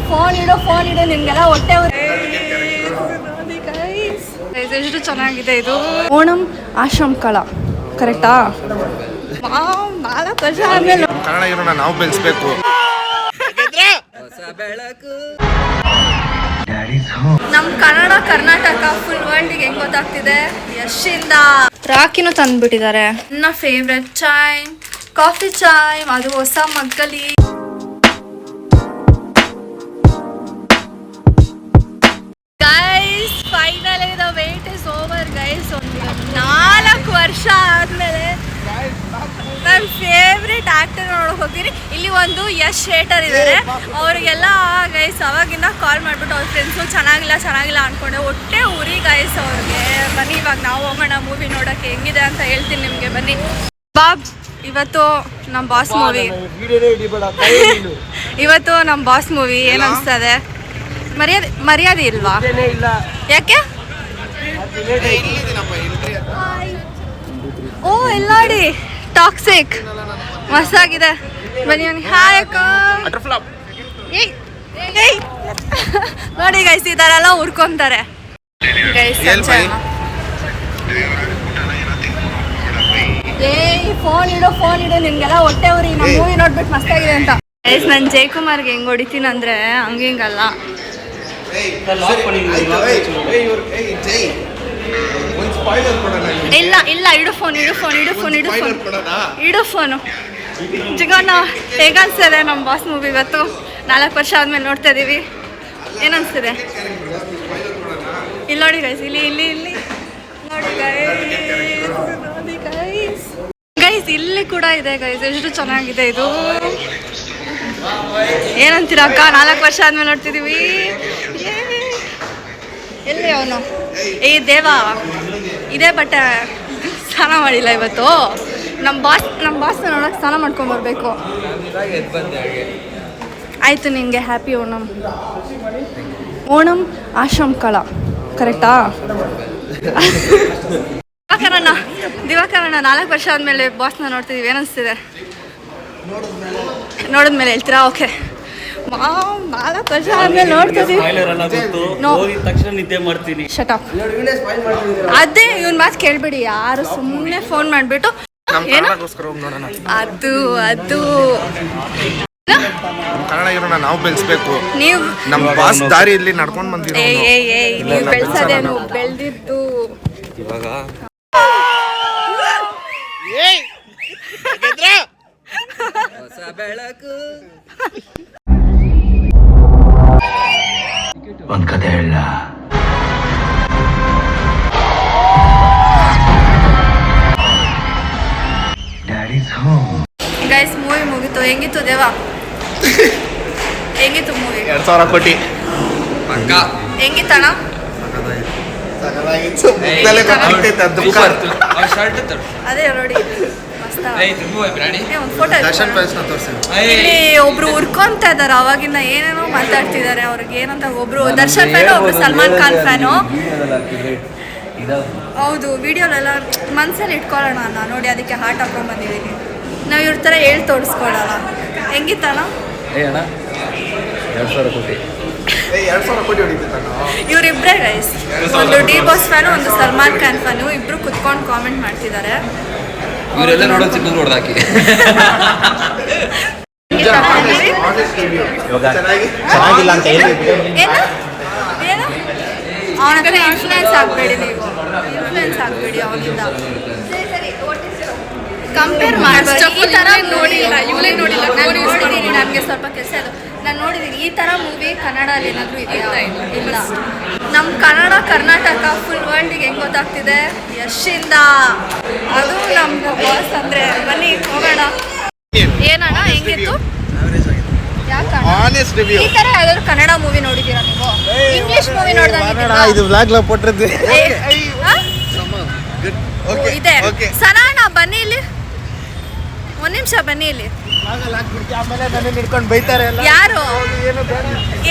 Phone ಇಡು ನಿಮ್ಗೆಲ್ಲ ಹೊಟ್ಟೆ ಎಷ್ಟು ಚೆನ್ನಾಗಿದೆ ಇದು. ಓಣಂ ಆಶ್ರಮ್ ಕಲಾ ಕರೆಕ್ಟಾ? 4 ವರ್ಷ ಆದ್ಮೇಲೆ ಕನ್ನಡ ಇರೋಣ ನಾವು ಬೆಳೆಸ್ಬೇಕು. ನಮ್ ಕನ್ನಡ ಕರ್ನಾಟಕ ಫುಲ್ ವರ್ಲ್ಡ್ಗೆ ಹೆಂಗ್ ಗೊತ್ತಾಗ್ತಿದೆ? ಯಶಿಂದ ರಾಕಿನೂ ತಂದ್ಬಿಟ್ಟಿದ್ದಾರೆ. ನನ್ನ ಫೇವ್ರೆಟ್ ಚಾಯ್, ಕಾಫಿ ಚಾಯ್, ಅದು ಹೊಸ ಮಗ್ಗಲಿ. Guys finally the wait is over guys. 4 ವರ್ಷ ಆದ್ಮೇಲೆ ನನ್ನ ಫೇವ್ರೆಟ್ ಆಕ್ಟರ್ ನೋಡೋಕೆ ಹೋಗ್ತೀನಿ. ಇಲ್ಲಿ ಒಂದು ಯಶ್ ಶೇಟರ್ ಇದ್ದಾರೆ. ಅವ್ರಿಗೆಲ್ಲ ಗೈಸ್ ಅವಾಗಿಂದ ಕಾಲ್ ಮಾಡಿಬಿಟ್ಟು ಅವ್ರ ಫ್ರೆಂಡ್ಸು ಚೆನ್ನಾಗಿಲ್ಲ ಅಂದ್ಕೊಂಡೆ. ಹೊಟ್ಟೆ ಉರಿ ಗೈಸ್ ಅವ್ರಿಗೆ. ಬನ್ನಿ ಇವಾಗ ನಾವು ಹೋಗೋಣ ಮೂವಿ ನೋಡೋಕ್ಕೆ. ಹೆಂಗಿದೆ ಅಂತ ಹೇಳ್ತೀನಿ ನಿಮಗೆ. ಬನ್ನಿ ಬಾಬ್. ಇವತ್ತು ನಮ್ಮ ಬಾಸ್ ಮೂವಿ ಏನು ಅನಿಸ್ತದೆ? ಮರ್ಯಾದೆ ಇಲ್ವಾ? ಯಾಕೆ? ಓ ಎಲ್ಲಾಡಿ ಟಾಕ್ಸಿಕ್ ಮಸ್ತಾಗಿದೆ. ಬನ್ನಿ ಹಾಯ್ ಅಕ್ಕ. ನೋಡಿ ಗೈಸ್ ಈ ಥರ ಎಲ್ಲ ಹುರ್ಕೊಂತಾರೆ ಗೈಸ್. ಫೋನ್ ಇಡು ನಿಮ್ಗೆಲ್ಲ ಹೊಟ್ಟೆ ಉರಿ. ನಮ್ಮ ಮೂವಿ ನೋಡ್ಬಿಟ್ಟು ಮಸ್ತಾಗಿದೆ ಅಂತ ಗೈಸ್. ನಾನು ಜಯಕುಮಾರ್ಗೆ ಹೆಂಗ್ ಹೊಡಿತೀನಿ ಅಂದ್ರೆ ಹಂಗಿಂಗಲ್ಲ. ಇಲ್ಲ ಇಡು ಫೋನು ಜಿಗೋಣ. ಹೇಗನ್ಸ್ತದೆ ನಮ್ಮ ಬಾಸ್ ಮೂವಿ? ಇವತ್ತು 4 ವರ್ಷ ಆದ್ಮೇಲೆ ನೋಡ್ತಾ ಇದೀವಿ. ಏನನ್ಸ್ತಿದೆ? ಇಲ್ಲಿ ನೋಡಿ ಗೈಸ್, ಇಲ್ಲಿ ನೋಡಿ ಗೈಸ್ ಇಲ್ಲಿ ಕೂಡ ಇದೆ ಗೈಸ್. ಎಷ್ಟು ಚೆನ್ನಾಗಿದೆ ಇದು. ಏನಂತೀರ ಅಕ್ಕ? 4 ವರ್ಷ ಆದ್ಮೇಲೆ ನೋಡ್ತಿದೀವಿ. ಎಲ್ಲಿ ಅವನು? ದೇವಾ ಇದೇ ಬಟ್ಟೆ ಸ್ನಾನ ಮಾಡಿಲ್ಲ ಇವತ್ತು. ನಮ್ಮ ಬಾಸ್ನ ನೋಡೋಕೆ ಸ್ನಾನ ಮಾಡ್ಕೊಂಬರ್ಬೇಕು. ಆಯಿತು, ನಿನಗೆ ಹ್ಯಾಪಿ ಓಣಂ ಆಶ್ರಮ್ ಕಲಾ ಕರೆಕ್ಟಾ? ದಿವಾಕರಣ್ಣ 4 ವರ್ಷ ಆದಮೇಲೆ ಬಾಸ್ನ ನೋಡ್ತಿದ್ದೀವಿ. ಏನನ್ನಿಸ್ತಿದೆ? ನೋಡಿದ್ಮೇಲೆ ಹೇಳ್ತೀರಾ? ಓಕೆ 4 ವರ್ಷ ಆದ್ಮೇಲೆ ನೋಡ್ತಿದ್ದೀವಿ. Shut up. ಅದೇ ಇವನ್ ಮಾತು ಕೇಳ್ಬಿಡಿ. ಯಾರು ಸುಮ್ಮನೆ ಫೋನ್ ಮಾಡಿಬಿಟ್ಟು ಅದು ಕನ್ನಡ ಇರೋಣ ನಾವು ಬೆಳೆಸ್ಬೇಕು. ನೀವು ನಮ್ಮ ಬಾಸ್ ದಾರಿಯಲ್ಲಿ ನಡ್ಕೊಂಡು ಬಂದಿರೋ ನೀವು ಬೆಳೆಸೋದೇನು ಬೆಳೆದಿದ್ದು ಇವಾಗ ಹೊಸ ಬೆಳಕು. ಒಂದ್ ಕತೆ ಹೇಳ. ಗೈಸ್ ಮೂವಿ ಮುಗಿತು. ಹೆಂಗಿತ್ತು ದೇವಾ? ಹೆಂಗಿತ್ತು ಮೂವಿ? 2,000 ಕೋಟಿ ಹೆಂಗಿತ್ತಣ್ಣ? ಅದೇ ನೋಡಿ ಇಲ್ಲಿ ಒಬ್ರು ಉರ್ಕೊಂತ ಇದಾರೆ. ಅವಾಗಿಂದ ಏನೇನೋ ಮಾತಾಡ್ತಿದ್ದಾರೆ. ಅವ್ರಿಗೆ ಏನಂತ ಒಬ್ರು ದರ್ಶನ್ ಫ್ಯಾನು, ಒಬ್ರು ಸಲ್ಮಾನ್ ಖಾನ್ ಫ್ಯಾನು. ಹೌದು, ವಿಡಿಯೋಲೆಲ್ಲ ಮನ್ಸಲ್ಲಿ ಇಟ್ಕೊಳ್ಳೋಣ ಅಣ್ಣ. ನೋಡಿ ಅದಕ್ಕೆ ಹಾರ್ಟ್ ಹಾಕೊಂಡ್ ಬಂದಿದ್ದೀನಿ. ನಾವು ಇವ್ರ ಥರ ಹೇಳ್ ತೋರಿಸ್ಕೊಳ್ಳೋಣ. ಹೆಂಗಿತ್ತಣ್ಣ? 2,000 ಕೋಟಿ ಇವರಿಬ್ಬರೇ ಗೈಸ್. ಒಂದು ಡಿ ಬಾಸ್ ಫ್ಯಾನು, ಒಂದು ಸಲ್ಮಾನ್ ಖಾನ್ ಫ್ಯಾನು. ಇಬ್ರು ಕುತ್ಕೊಂಡು ಕಾಮೆಂಟ್ ಮಾಡ್ತಿದ್ದಾರೆ. ಇವರೆಲ್ಲ ನೋಡೋದು ಚಿಕ್ಕ ನೋಡ್ದಾಕಿ ಚೆನ್ನಾಗಿಲ್ಲ ಅಂತ ಹೇಳಿ ಅವನ ಹತ್ರ ಇನ್ಫ್ಲೂಯೆನ್ಸ್ ಆಗಬೇಡಿ. ನೀವು ಇನ್ಫ್ಲೂಯೆನ್ಸ್ ಆಗಬೇಡಿ ಅವನಿಂದ. ಕಂಪೇರ್ ಮಾಡಬೇಡಿ. ಈ ಥರ ನೋಡಿಲ್ಲ, ಇವಳೇ ನೋಡಿಲ್ಲ. ನಾನು ನೋಡಿದ್ದೀನಿ, ನನಗೆ ಸ್ವಲ್ಪ ಕೆಲಸ ಅದು. ನಾನು ನೋಡಿದ್ದೀನಿ ಈ ಥರ ಮೂವಿ ಕನ್ನಡಲ್ಲಿ ಏನಾದರೂ ಇದೆಯಾ? ಇಲ್ಲ. ನಮ್ಮ ಕನ್ನಡ ಕರ್ನಾಟಕ ಫುಲ್ ವರ್ಲ್ಡ್ಗೆ ಹೆಂಗೆ ಗೊತ್ತಾಗ್ತಿದೆ? ಯಶಿಂದ. ಅದು ನಮ್ಮ ಬಾಸ್ ಅಂದರೆ. ಬನ್ನಿ ಹೋಗೋಣ. ಏನಣ್ಣ ಹೆಂಗಿತ್ತು? ಈ ಥರ ಯಾವ್ದಾದ್ರು ಕನ್ನಡ ಮೂವಿ ನೋಡಿದ್ದೀರಾ ನೀವು? ಇಂಗ್ಲಿಷ್ ಮೂವಿ ಇದೆ. ಸನಣ್ಣ ಬನ್ನಿ ಇಲ್ಲಿ, 1 ನಿಮಿಷ ಬನ್ನಿ ಇಲ್ಲಿ. ಯಾರು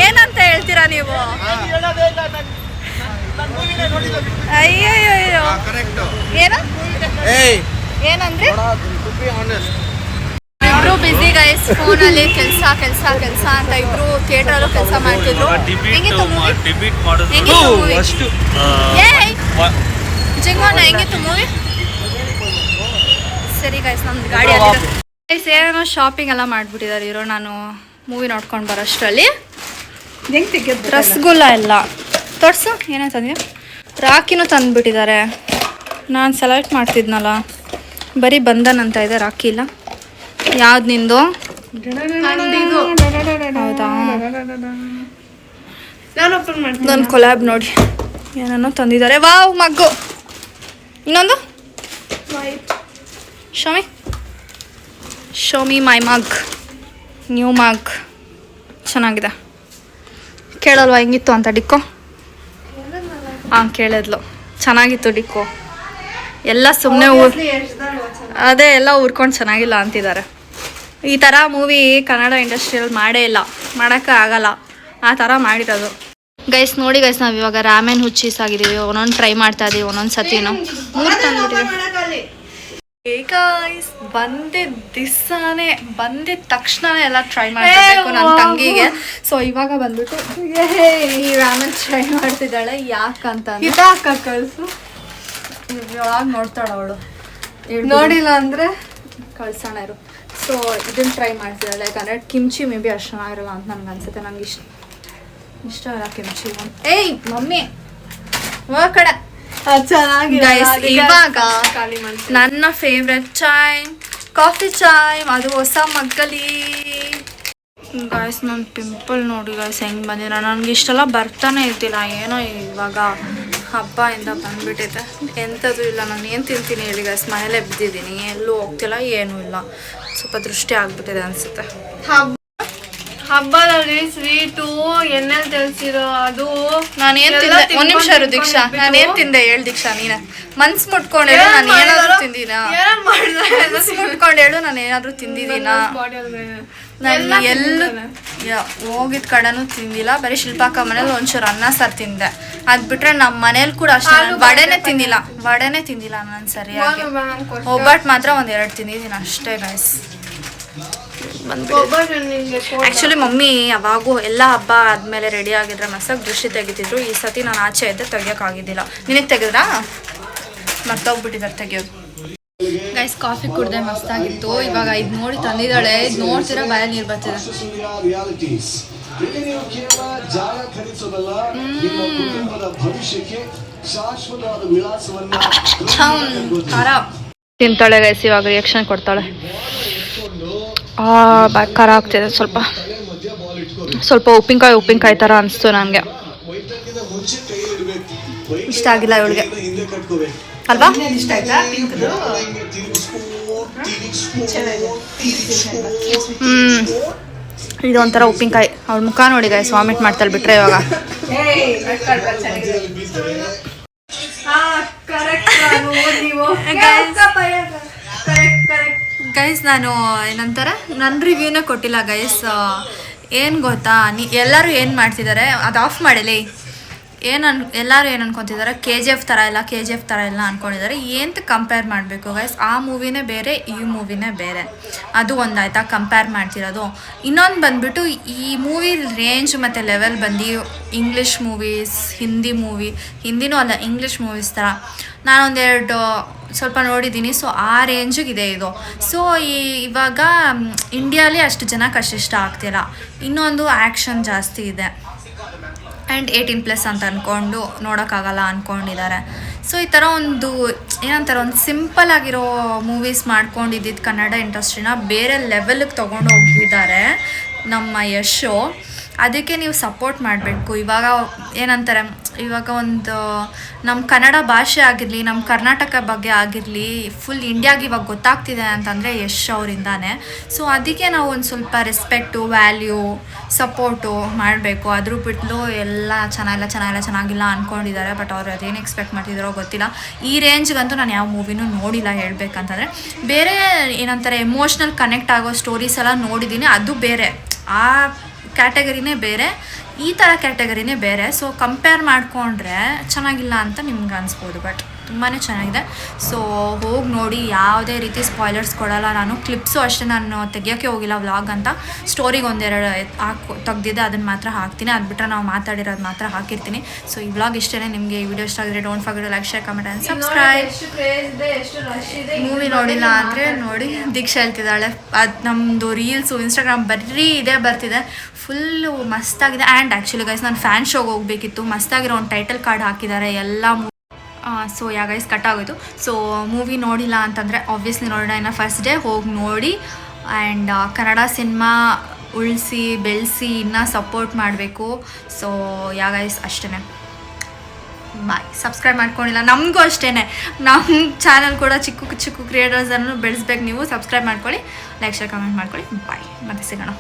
ಏನಂತ ಹೇಳ್ತೀರಾ ನೀವು? ಅಯ್ಯೋ ಏನಂದ್ರೆ ಇಬ್ರು ಬಿಸಿ ಗೈಸ್, ಫೋನಲ್ಲಿ ಕೆಲಸ ಕೆಲಸ ಕೆಲಸ ಅಂತ ಇಬ್ರು ಥಿಯೇಟ್ರಲ್ಲೂ ಕೆಲಸ ಮಾಡ್ತಿದ್ರು. ಹೆಂಗಿತ್ತು ಮೂವಿ? ಜಿಂಗೋನ ಹೆಂಗಿತ್ತು ಮೂವಿ? ಸರಿ ಗೈಸ್, ನಮ್ದು ಗಾಡಿ ಗೈಸ್ ಏನೇನೋ ಶಾಪಿಂಗ್ ಎಲ್ಲ ಮಾಡಿಬಿಟ್ಟಿದ್ದಾರೆ ಇರೋ. ನಾನು ಮೂವಿ ನೋಡ್ಕೊಂಡು ಬರೋಷ್ಟರಲ್ಲಿ ರಸಗುಲ್ಲ ಎಲ್ಲ ತೋರಿಸು, ಏನೇ ತಂದೆ. ರಾಖಿನೂ ತಂದುಬಿಟ್ಟಿದ್ದಾರೆ. ನಾನು ಸೆಲೆಕ್ಟ್ ಮಾಡ್ತಿದ್ನಲ್ಲ, ಬರೀ ಬಂಧನ್ ಅಂತ ಇದೆ, ರಾಖಿ ಇಲ್ಲ. ಯಾವ್ದು ನಿಂದು? ಹೌದಾ, ನನ್ನ ಕೊಲ್ಯಾಬ್ ನೋಡಿ ಏನೇನೋ ತಂದಿದ್ದಾರೆ. ವಾವ್, ಮಗ್ಗು. ಇನ್ನೊಂದು ಶೋಮಿ ಮೈ ಮಗ್, ನ್ಯೂ ಮಗ್, ಚೆನ್ನಾಗಿದೆ. ಕೇಳಲ್ವಾ ಹೆಂಗಿತ್ತು ಅಂತ ಡಿಕ್ಕೋ? ಹಾಂ ಕೇಳಿದ್ಲು, ಚೆನ್ನಾಗಿತ್ತು ಡಿಕ್ಕೋ. ಎಲ್ಲ ಸುಮ್ಮನೆ ಅದೇ ಎಲ್ಲ ಊರ್ಕೊಂಡು ಚೆನ್ನಾಗಿಲ್ಲ ಅಂತಿದ್ದಾರೆ. ಈ ಥರ ಮೂವಿ ಕನ್ನಡ ಇಂಡಸ್ಟ್ರಿಯಲ್ಲಿ ಮಾಡೇ ಇಲ್ಲ, ಮಾಡೋಕ್ಕೆ ಆಗಲ್ಲ, ಆ ಥರ ಮಾಡಿರೋದು. ಗೈಸ್ ನೋಡಿ ಗೈಸ್, ನಾವು ಇವಾಗ ರಾಮೆನ್ ಹುಚ್ಚೀಸ್ ಆಗಿದ್ದೀವಿ. ಒಂದೊಂದು ಟ್ರೈ ಮಾಡ್ತಾ ಇದ್ದೀವಿ, ಒಂದೊಂದು ಸತಿನೂ 3 ತಂದ್ಬಿಟ್ಟಿದ್ದೀವಿ. ಗೈಸ್ ಬಂದಿದ್ದ ತಕ್ಷಣನೇ ಎಲ್ಲ ಟ್ರೈ ಮಾಡಬೇಕು ನನ್ನ ತಂಗಿಗೆ. ಸೊ ಇವಾಗ ಬಂದ್ಬಿಟ್ಟು ಈ ರಾಮೆನ್ ಟ್ರೈ ಮಾಡ್ತಿದ್ದಾಳೆ. ಯಾಕಂತ ಕಳ್ಸು, ಒಳಗೆ ನೋಡ್ತಾಳೆ ಅವಳು, ನೋಡಿಲ್ಲ ಅಂದರೆ ಕಳ್ಸೋಣ ಇರು. ಸೊ ಇದನ್ನು ಟ್ರೈ ಮಾಡ್ತಿದ್ದಾಳೆ. ಯಾಕಂದರೆ ಕಿಮ್ಚಿ ಮೇ ಬಿ ಅಷ್ಟು ಚೆನ್ನಾಗಿರಲ್ಲ ಅಂತ ನನಗೆ ಅನ್ಸುತ್ತೆ. ನಂಗೆ ಇಷ್ಟ ಇಲ್ಲ ಕಿಮ್ಚಿ. ಏಯ್ ಮಮ್ಮಿ ಕಡೆ ಗೈಸ್, ಇವಾಗ ನನ್ನ ಫೇವ್ರೆಟ್ ಚಾಯ್, ಕಾಫಿ ಚಾಯ್, ಅದು ಹೊಸ ಮಗ್ಗಲಿ. ಗಾಯ್ಸ್ ನನ್ನ ಪಿಂಪಲ್ ನೋಡಿ ಗಾಯ್ಸ್ ಹೆಂಗೆ ಬಂದಿರ. ನನಗೆ ಇಷ್ಟೆಲ್ಲ ಬರ್ತಾನೆ ಇರ್ತಿಲ್ಲ, ಏನೋ ಇವಾಗ ಹಬ್ಬ ಇಂದ ಬಂದ್ಬಿಟ್ಟಿದೆ. ಎಂಥದ್ದು ಇಲ್ಲ. ನಾನು ಏನು ತಿಂತೀನಿ ಹೇಳಿ ಗಾಯ್ಸ್, ಮನೇಲೇ ಬಿದ್ದಿದ್ದೀನಿ, ಎಲ್ಲೂ ಹೋಗ್ತಿಲ್ಲ, ಏನೂ ಇಲ್ಲ. ಸ್ವಲ್ಪ ದೃಷ್ಟಿ ಆಗ್ಬಿಟ್ಟಿದೆ ಅನಿಸುತ್ತೆ. ಹಬ್ಬದಲ್ಲಿ ಸ್ವೀಟು ಎಣ್ಣೆಲಿ ತೆಗ್ಸಿರೋ ಅದು ನಾನೇನು ತಿಂದೆ? ಒಂದು ನಿಮಿಷ ಇರು ದೀಕ್ಷಾ, ನಾನೇನು ತಿಂದೆ ಹೇಳು ದೀಕ್ಷಾ. ನೀನು ಮನ್ಸು ಮುಟ್ಕೊಂಡೇಳು ನಾನು ಏನಾದರೂ ತಿಂದಿನಾ? ಮನ್ಸು ಮುಟ್ಕೊಂಡೇಳು ನಾನು ಏನಾದರೂ ತಿಂದಿದ್ದೀನಾ? ನಾನು ಎಲ್ಲೂ ಹೋಗಿದ ಕಡೆನೂ ತಿಂದಿಲ್ಲ. ಬರೀ ಶಿಲ್ಪಾಕ ಮನೇಲಿ ಒಂಚೂರು ಅನ್ನ ಸಾರು ತಿಂದೆ. ಅದು ಬಿಟ್ರೆ ನಮ್ಮ ಮನೇಲಿ ಕೂಡ ಅಷ್ಟೇ. ವಡೆನೇ ತಿಂದಿಲ್ಲ ನಾನು ಸರಿಯಾಗಿ. ಒಬ್ಬಟ್ಟು ಮಾತ್ರ 1-2 ತಿಂದಿದ್ದೀನಿ ಅಷ್ಟೇ ಗೈಸ್. ಆ್ಯಕ್ಚುಲಿ ಮಮ್ಮಿ ಯಾವಾಗೂ ಎಲ್ಲ ಹಬ್ಬ ಆದಮೇಲೆ ರೆಡಿ ಆಗಿದ್ರೆ ಮಸ್ತಾಗಿ ದೃಷ್ಟಿ ತೆಗಿತಿದ್ರು. ಈ ಸತಿ ನಾನು ಆಚೆ ಇದ್ದೆ ತೆಗಿಯೋಕ್ಕಾಗಿದ್ದಿಲ್ಲ. ನಿನಗೆ ತೆಗೆದ್ರಾ? ಮರ್ತೋಗ್ಬಿಟ್ಟಿದ್ದಾರೆ ತೆಗಿಯೋದು. ಗೈಸ್ ಕಾಫಿ ಕುಡ್ದೆ ಮಸ್ತಾಗಿತ್ತು. ಇವಾಗ ಇದು ನೋಡಿ ತಂದಿದ್ದಾಳೆ, ಇದು ನೋಡ್ತೀರಾ ಬಾಯಲ್ಲಿ ನೀರು ಬರ್ತಿದೆ. ತಿಂತಾಳೆ ಗೈಸ್, ಇವಾಗ ರಿಯಾಕ್ಷನ್ ಕೊಡ್ತಾಳೆ. ಖಾರ ಆಗ್ತಿದೆ ಸ್ವಲ್ಪ ಉಪ್ಪಿನಕಾಯಿ ಥರ ಅನಿಸ್ತು ನನಗೆ. ಇಷ್ಟ ಆಗಿಲ್ಲ ಇವಳಿಗೆ ಅಲ್ವಾ? ಇಷ್ಟ ಆಯ್ತಾ? ಇದು ಒಂಥರ ಉಪ್ಪಿನಕಾಯಿ. ಅವಳ ಮುಖ ನೋಡಿ ಗೈಸ್, ವಾಮಿಟ್ ಮಾಡ್ತಾಳೆ ಬಿಟ್ರೆ ಇವಾಗ. ಗೈಸ್ ನಾನು ಏನಂತಾರೆ ನನ್ನ ರಿವ್ಯೂನೇ ಕೊಟ್ಟಿಲ್ಲ ಗೈಸ್. ಏನು ಗೊತ್ತಾ, ಎಲ್ಲರೂ ಏನು ಮಾಡ್ತಿದ್ದಾರೆ, ಅದು ಆಫ್ ಮಾಡಿಲಿ. ಎಲ್ಲರೂ ಏನು ಅನ್ಕೊತಿದ್ದಾರೆ, KGF ಥರ ಇಲ್ಲ ಅಂದ್ಕೊಂಡಿದ್ದಾರೆ. ಏನಂತ ಕಂಪೇರ್ ಮಾಡಬೇಕು ಗೈಸ್? ಆ ಮೂವಿನೇ ಬೇರೆ, ಈ ಮೂವಿನೇ ಬೇರೆ. ಅದು ಒಂದಾಯ್ತಾ ಕಂಪೇರ್ ಮಾಡ್ತಿರೋದು. ಇನ್ನೊಂದು ಬಂದುಬಿಟ್ಟು ಈ ಮೂವಿ ರೇಂಜ್ ಮತ್ತು ಲೆವೆಲ್ ಬಂದು ಇಂಗ್ಲೀಷ್ ಮೂವೀಸ್, ಹಿಂದಿನೂ ಅಲ್ಲ ಇಂಗ್ಲೀಷ್ ಮೂವೀಸ್ ಥರ ನಾನೊಂದೆರಡು ಸ್ವಲ್ಪ ನೋಡಿದ್ದೀನಿ. ಸೊ ಆ ರೇಂಜಿಗಿದೆ ಇದು. ಸೊ ಇವಾಗ ಇಂಡಿಯಾಲಿ ಅಷ್ಟು ಜನಕ್ಕೆ ಅಷ್ಟಿಷ್ಟ ಆಗ್ತಿಲ್ಲ. ಇನ್ನೊಂದು ಆ್ಯಕ್ಷನ್ ಜಾಸ್ತಿ ಇದೆ ಆ್ಯಂಡ್ 18+ ಅಂತ ಅಂದ್ಕೊಂಡು ನೋಡೋಕ್ಕಾಗಲ್ಲ ಅಂದ್ಕೊಂಡಿದ್ದಾರೆ. ಸೊ ಈ ಥರ ಒಂದು ಏನಂತಾರೆ, ಒಂದು ಸಿಂಪಲ್ ಆಗಿರೋ ಮೂವೀಸ್ ಮಾಡ್ಕೊಂಡಿದ್ದಿದ್ದು ಕನ್ನಡ ಇಂಡಸ್ಟ್ರಿನ ಬೇರೆ ಲೆವೆಲ್ಗೆ ತೊಗೊಂಡು ಹೋಗಿದ್ದಾರೆ ನಮ್ಮ ಯಶು. ಅದಕ್ಕೆ ನೀವು ಸಪೋರ್ಟ್ ಮಾಡಬೇಕು. ಇವಾಗ ಏನಂತಾರೆ, ಇವಾಗ ಒಂದು ನಮ್ಮ ಕನ್ನಡ ಭಾಷೆ ಆಗಿರಲಿ, ನಮ್ಮ ಕರ್ನಾಟಕ ಬಗ್ಗೆ ಆಗಿರಲಿ, ಫುಲ್ ಇಂಡಿಯಾಗೆ ಇವಾಗ ಗೊತ್ತಾಗ್ತಿದೆ ಅಂತಂದರೆ ಯಶ್ ಅವರಿಂದಾನೆ. ಸೊ ಅದಕ್ಕೆ ನಾವು ಒಂದು ಸ್ವಲ್ಪ ರೆಸ್ಪೆಕ್ಟು, ವ್ಯಾಲ್ಯೂ, ಸಪೋರ್ಟು ಮಾಡಬೇಕು. ಅದ್ರ ಬಿಟ್ಟು ಎಲ್ಲ ಚೆನ್ನಾಗಿಲ್ಲ ಅಂದ್ಕೊಂಡಿದ್ದಾರೆ. ಬಟ್ ಅವ್ರು ಅದೇನು ಎಕ್ಸ್ಪೆಕ್ಟ್ ಮಾಡ್ತಿದ್ದಾರೋ ಗೊತ್ತಿಲ್ಲ. ಈ ರೇಂಜ್ಗಂತೂ ನಾನು ಯಾವ ಮೂವಿನೂ ನೋಡಿಲ್ಲ ಹೇಳ್ಬೇಕಂತಂದರೆ. ಬೇರೆ ಏನಂತಾರೆ ಎಮೋಷ್ನಲ್ ಕನೆಕ್ಟ್ ಆಗೋ ಸ್ಟೋರೀಸ್ ಎಲ್ಲ ನೋಡಿದ್ದೀನಿ, ಅದು ಬೇರೆ, ಆ ಕ್ಯಾಟಗರಿನೇ ಬೇರೆ, ಈ ಥರ ಕ್ಯಾಟಗರಿನೇ ಬೇರೆ. ಸೊ ಕಂಪೇರ್ ಮಾಡಿಕೊಂಡ್ರೆ ಚೆನ್ನಾಗಿಲ್ಲ ಅಂತ ನಿಮ್ಗೆ ಅನಿಸ್ಬೋದು. ಬಟ್ ತುಂಬಾ ಚೆನ್ನಾಗಿದೆ. ಸೊ ಹೋಗಿ ನೋಡಿ, ಯಾವುದೇ ರೀತಿ ಸ್ಪಾಯ್ಲರ್ಸ್ ಕೊಡಲ್ಲ ನಾನು. ಕ್ಲಿಪ್ಸು ಅಷ್ಟೇ ನಾನು ತೆಗಿಯೋಕ್ಕೆ ಹೋಗಿಲ್ಲ ವ್ಲಾಗ್ ಅಂತ. ಸ್ಟೋರಿಗೆ ಒಂದೆರಡು ತೆಗ್ದಿದ್ದೆ, ಅದನ್ನು ಮಾತ್ರ ಹಾಕ್ತೀನಿ. ಅದು ಬಿಟ್ಟರೆ ನಾವು ಮಾತಾಡಿರೋದು ಮಾತ್ರ ಹಾಕಿರ್ತೀನಿ. ಸೊ ಈ ವ್ಲಾಗ್ ಇಷ್ಟೇ. ನಿಮಗೆ ಈ ವಿಡಿಯೋ ಇಷ್ಟ ಆಗಿದ್ರೆ don't forget like, share, comment and subscribe. ಎಷ್ಟು ಕ್ರೇಜ್ ಇದೆ, ಎಷ್ಟು ರಶ್ ಇದೆ. ಮೂವಿ ನೋಡಿಲ್ಲ ಅಂದರೆ ನೋಡಿ, ದೀಕ್ಷಾ ಹೇಳ್ತಿದ್ದಾಳೆ ಅದು ನಮ್ಮದು ರೀಲ್ಸು ಇನ್ಸ್ಟಾಗ್ರಾಮ್ ಬರೀ ಇದೇ ಬರ್ತಿದೆ. ಫುಲ್ಲು ಮಸ್ತಾಗಿದೆ. ಆ್ಯಂಡ್ ಆ್ಯಕ್ಚುಲಿ ಗೈಸ್ ನಾನು ಫ್ಯಾನ್ ಶೋಗೆ ಹೋಗಬೇಕಿತ್ತು. ಮಸ್ತಾಗಿರೋ ಒಂದು ಟೈಟಲ್ ಕಾರ್ಡ್ ಹಾಕಿದ್ದಾರೆ ಎಲ್ಲ. ಸೊ ಗೈಸ್ ಕಟ್ ಆಗೋಯ್ತು. ಸೊ ಮೂವಿ ನೋಡಿಲ್ಲ ಅಂತಂದರೆ ಆಬ್ವಿಯಸ್ಲಿ ನೋಡೋಣ. ಇನ್ನು ಫಸ್ಟ್ ಡೇ ಹೋಗಿ ನೋಡಿ. ಆ್ಯಂಡ್ ಕನ್ನಡ ಸಿನಿಮಾ ಉಳಿಸಿ ಬೆಳೆಸಿ ಇನ್ನೂ ಸಪೋರ್ಟ್ ಮಾಡಬೇಕು. ಸೊ ಗೈಸ್ ಅಷ್ಟೇ. ಬಾಯ್. ಸಬ್ಸ್ಕ್ರೈಬ್ ಮಾಡ್ಕೊಂಡಿಲ್ಲ ನಮಗೂ ಅಷ್ಟೇ, ನಮ್ಮ ಚಾನಲ್ ಕೂಡ ಚಿಕ್ಕ ಚಿಕ್ಕ ಕ್ರಿಯೇಟರ್ಸನ್ನು ಬೆಳೆಸ್ಬೇಕು. ನೀವು ಸಬ್ಸ್ಕ್ರೈಬ್ ಮಾಡ್ಕೊಳ್ಳಿ, ಲೈಕ್, ಶೇರ್, ಕಮೆಂಟ್ ಮಾಡ್ಕೊಳ್ಳಿ. ಬಾಯ್. ಮತ್ತೆ ಸಿಗೋಣ.